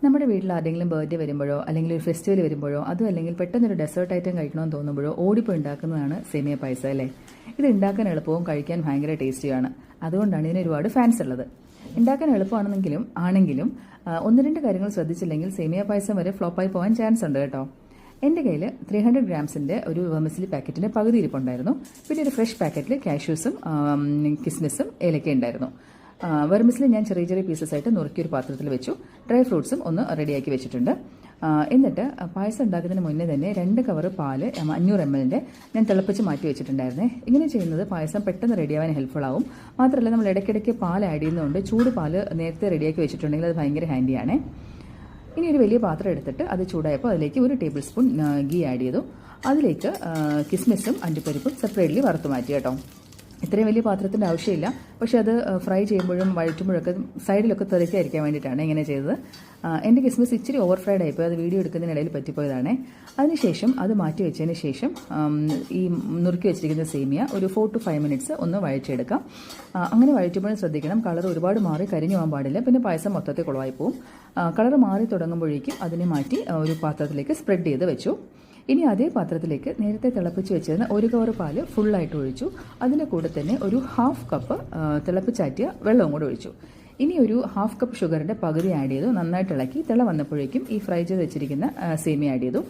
നമ്മുടെ വീട്ടിൽ ആരെങ്കിലും ബർത്ത്ഡേ വരുമ്പോഴോ അല്ലെങ്കിൽ ഒരു ഫെസ്റ്റിവൽ വരുമ്പോഴോ അതും അല്ലെങ്കിൽ പെട്ടെന്നൊരു ഡെസേർട്ട് ഐറ്റം കഴിക്കണമെന്ന് തോന്നുമ്പോഴോ ഓടിപ്പോയി ഉണ്ടാക്കുന്നതാണ് സേമിയ പായസം അല്ലേ. ഇത് ഉണ്ടാക്കാൻ എളുപ്പവും കഴിക്കാൻ ഭയങ്കര ടേസ്റ്റിയാണ്. അതുകൊണ്ടാണ് ഇതിന് ഒരുപാട് ഫാൻസ് ഉള്ളത്. ഉണ്ടാക്കാൻ ആണെങ്കിലും ഒന്ന് രണ്ട് കാര്യങ്ങൾ ശ്രദ്ധിച്ചില്ലെങ്കിൽ സേമിയ പായസം വരെ ഫ്ലോപ്പായി പോകാൻ ചാൻസ് ഉണ്ട് കേട്ടോ. എൻ്റെ കയ്യിൽ 300 ഗ്രാംസിൻ്റെ ഒരു വെർമിസ്ലി പാക്കറ്റിൻ്റെ പകുതി ഇരിപ്പുണ്ടായിരുന്നു. പിന്നെ ഒരു ഫ്രഷ് പാക്കറ്റിൽ കാഷ്യൂസും കിസ്മിസും ഏലക്ക ഉണ്ടായിരുന്നു. വെർമിസ്ലി ഞാൻ ചെറിയ ചെറിയ പീസസ് ആയിട്ട് നുറുക്കിയൊരു പാത്രത്തിൽ വെച്ചു. ഡ്രൈ ഫ്രൂട്ട്സും ഒന്ന് റെഡിയാക്കി വെച്ചിട്ടുണ്ട്. എന്നിട്ട് പായസം ഉണ്ടാക്കുന്നതിന് മുന്നേ തന്നെ 2 കവർ പാല് 500 ml ഞാൻ തിളപ്പിച്ച് മാറ്റി വെച്ചിട്ടുണ്ടായിരുന്നേ. ഇങ്ങനെ ചെയ്യുന്നത് പായസം പെട്ടെന്ന് റെഡിയാവാൻ ഹെൽപ്ഫുൾ ആവും. മാത്രമല്ല നമ്മൾ ഇടയ്ക്കിടയ്ക്ക് പാൽ ആഡ് ചെയ്യുന്നതുകൊണ്ട് ചൂട് പാല് നേരത്തെ റെഡിയാക്കി വെച്ചിട്ടുണ്ടെങ്കിൽ അത് ഭയങ്കര ഹാൻഡിയാണ്. ഇനി ഒരു വലിയ പാത്രം എടുത്തിട്ട് അത് ചൂടായപ്പോൾ അതിലേക്ക് 1 ടേബിൾ സ്പൂൺ ഗീ ആഡ് ചെയ്തു. അതിലേക്ക് കിസ്മിസും അണ്ടിപ്പരിപ്പും സെപ്പറേറ്റ്ലി വറുത്ത് മാറ്റി കേട്ടോ. ഇത്രയും വലിയ പാത്രത്തിൻ്റെ ആവശ്യമില്ല, പക്ഷേ അത് ഫ്രൈ ചെയ്യുമ്പോഴും വഴറ്റുമ്പോഴൊക്കെ സൈഡിലൊക്കെ തെറിക്കാതിരിക്കാൻ വേണ്ടിയിട്ടാണ് ഇങ്ങനെ ചെയ്തത്. എൻ്റെ കിസ്മിസ് ഇച്ചിരി ഓവർ ഫ്രൈഡ് ആയിപ്പോയി, അത് വീഡിയോ എടുക്കുന്നതിനിടയിൽ പറ്റിപ്പോയതാണ്. അതിനുശേഷം അത് മാറ്റി വെച്ചതിന് ശേഷം ഈ നുറുക്കി വെച്ചിരിക്കുന്ന സേമിയ ഒരു 4 to 5 minutes ഒന്ന് വഴറ്റിയെടുക്കാം. അങ്ങനെ വഴറ്റുമ്പോഴും ശ്രദ്ധിക്കണം, കളർ ഒരുപാട് മാറി കരിഞ്ഞു പോകാൻ പാടില്ല, പിന്നെ പായസം മൊത്തത്തിൽ കുളമായി പോവും. കളർ മാറി തുടങ്ങുമ്പോഴേക്കും അതിനെ മാറ്റി ഒരു പാത്രത്തിലേക്ക് സ്പ്രെഡ് ചെയ്ത് വെച്ചു. ഇനി അതേ പാത്രത്തിലേക്ക് നേരത്തെ തിളപ്പിച്ച് വെച്ചിരുന്ന 1 കവർ പാല് ഫുള്ളായിട്ട് ഒഴിച്ചു. അതിൻ്റെ കൂടെ തന്നെ ഒരു 1/2 കപ്പ് തിളപ്പിച്ചാറ്റിയ വെള്ളവും കൂടെ ഒഴിച്ചു. ഇനി ഒരു 1/2 കപ്പ് ഷുഗറിൻ്റെ പകുതി ആഡ് ചെയ്തു. നന്നായിട്ട് ഇളക്കി തിള വന്നപ്പോഴേക്കും ഈ ഫ്രൈ ചെയ്ത് വെച്ചിരിക്കുന്ന സേമിയ ആഡ് ചെയ്തു.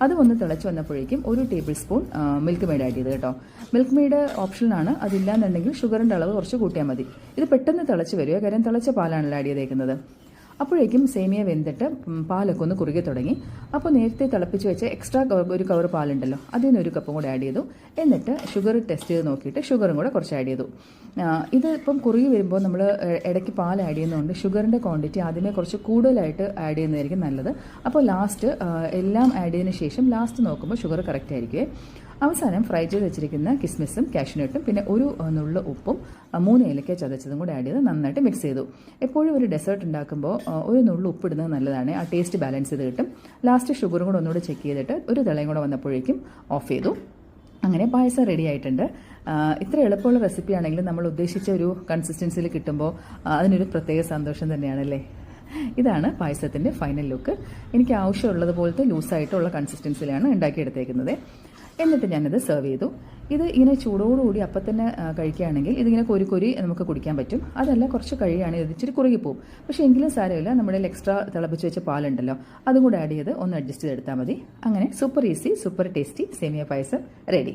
അത് ഒന്ന് തിളച്ച് വന്നപ്പോഴേക്കും 1 table spoon milk made add ചെയ്തു കേട്ടോ. മിൽക്ക് മെയ്ഡ് ഓപ്ഷനാണ്, അതില്ലാന്നുണ്ടെങ്കിൽ ഷുഗറിൻ്റെ അളവ് കുറച്ച് കൂട്ടിയാൽ മതി. ഇത് പെട്ടെന്ന് തിളച്ച് വരിക, കാര്യം തിളച്ച പാലാണല്ലോ ആഡ് ചെയ്തേക്കുന്നത്. അപ്പോഴേക്കും സേമിയ വെന്തിട്ട് പാലൊക്കെ ഒന്ന് കുറുകി തുടങ്ങി. അപ്പോൾ നേരത്തെ തിളപ്പിച്ച് വെച്ച എക്സ്ട്രാ 1 കവർ പാലുണ്ടല്ലോ, അതിൽ നിന്ന് 1 കപ്പും കൂടെ ആഡ് ചെയ്തു. എന്നിട്ട് ഷുഗർ ടെസ്റ്റ് ചെയ്ത് നോക്കിയിട്ട് ഷുഗറും കൂടെ കുറച്ച് ആഡ് ചെയ്തു. ഇത് ഇപ്പം കുറുകി വരുമ്പോൾ നമ്മൾ ഇടയ്ക്ക് പാൽ ആഡ് ചെയ്യുന്നതുകൊണ്ട് ഷുഗറിൻ്റെ ക്വാണ്ടിറ്റി ആദ്യമേ കുറച്ച് കൂടുതലായിട്ട് ആഡ് ചെയ്യുന്നതായിരിക്കും നല്ലത്. അപ്പോൾ ലാസ്റ്റ് എല്ലാം ആഡ് ചെയ്തതിന് ശേഷം ലാസ്റ്റ് നോക്കുമ്പോൾ ഷുഗർ കറക്റ്റ് ആയിരിക്കുമേ. അവസാനം ഫ്രൈ ചെയ്ത് വെച്ചിരിക്കുന്ന കിസ്മിസും കാഷ്യൂനട്ടും പിന്നെ ഒരു നുള്ള ഉപ്പും 3 ഏലക്ക ചതച്ചതും കൂടെ ആഡ് ചെയ്ത് നന്നായിട്ട് മിക്സ് ചെയ്തു. എപ്പോഴും ഒരു ഡെസേർട്ട് ഉണ്ടാക്കുമ്പോൾ ഒരു നുള്ള ഉപ്പിടുന്നത് നല്ലതാണ്, ആ ടേസ്റ്റ് ബാലൻസ് ചെയ്ത് കിട്ടും. ലാസ്റ്റ് ഷുഗറും കൂടെ ഒന്നുകൂടെ ചെക്ക് ചെയ്തിട്ട് ഒരു തിളയും കൂടെ വന്നപ്പോഴേക്കും ഓഫ് ചെയ്തു. അങ്ങനെ പായസം റെഡി ആയിട്ടുണ്ട്. ഇത്ര എളുപ്പമുള്ള റെസിപ്പി ആണെങ്കിലും നമ്മൾ ഉദ്ദേശിച്ച ഒരു കൺസിസ്റ്റൻസിയിൽ കിട്ടുമ്പോൾ അതിനൊരു പ്രത്യേക സന്തോഷം തന്നെയാണല്ലേ. ഇതാണ് പായസത്തിൻ്റെ ഫൈനൽ ലുക്ക്. എനിക്ക് ആവശ്യമുള്ളതുപോലത്തെ ലൂസായിട്ടുള്ള കൺസിസ്റ്റൻസിലാണ് ഉണ്ടാക്കിയെടുത്തേക്കുന്നത്. എന്നിട്ട് ഞാനത് സെർവ് ചെയ്തു. ഇത് ഇങ്ങനെ ചൂടോടുകൂടി അപ്പം തന്നെ കഴിക്കുകയാണെങ്കിൽ ഇതിങ്ങനെ കൊരി നമുക്ക് കുടിക്കാൻ പറ്റും. അതല്ല കുറച്ച് കഴിയുകയാണെങ്കിൽ ഇത് ഇച്ചിരി കുറുകിപ്പോവും. പക്ഷേ എങ്കിലും സാരമില്ല, നമ്മുടെ എക്സ്ട്രാ തിളപ്പിച്ച് വെച്ച പാലുണ്ടല്ലോ അതും കൂടെ ആഡ് ചെയ്ത് ഒന്ന് അഡ്ജസ്റ്റ് ചെയ്തെടുത്താൽ മതി. അങ്ങനെ സൂപ്പർ ഈസി സൂപ്പർ ടേസ്റ്റി സേമിയ പായസം റെഡി.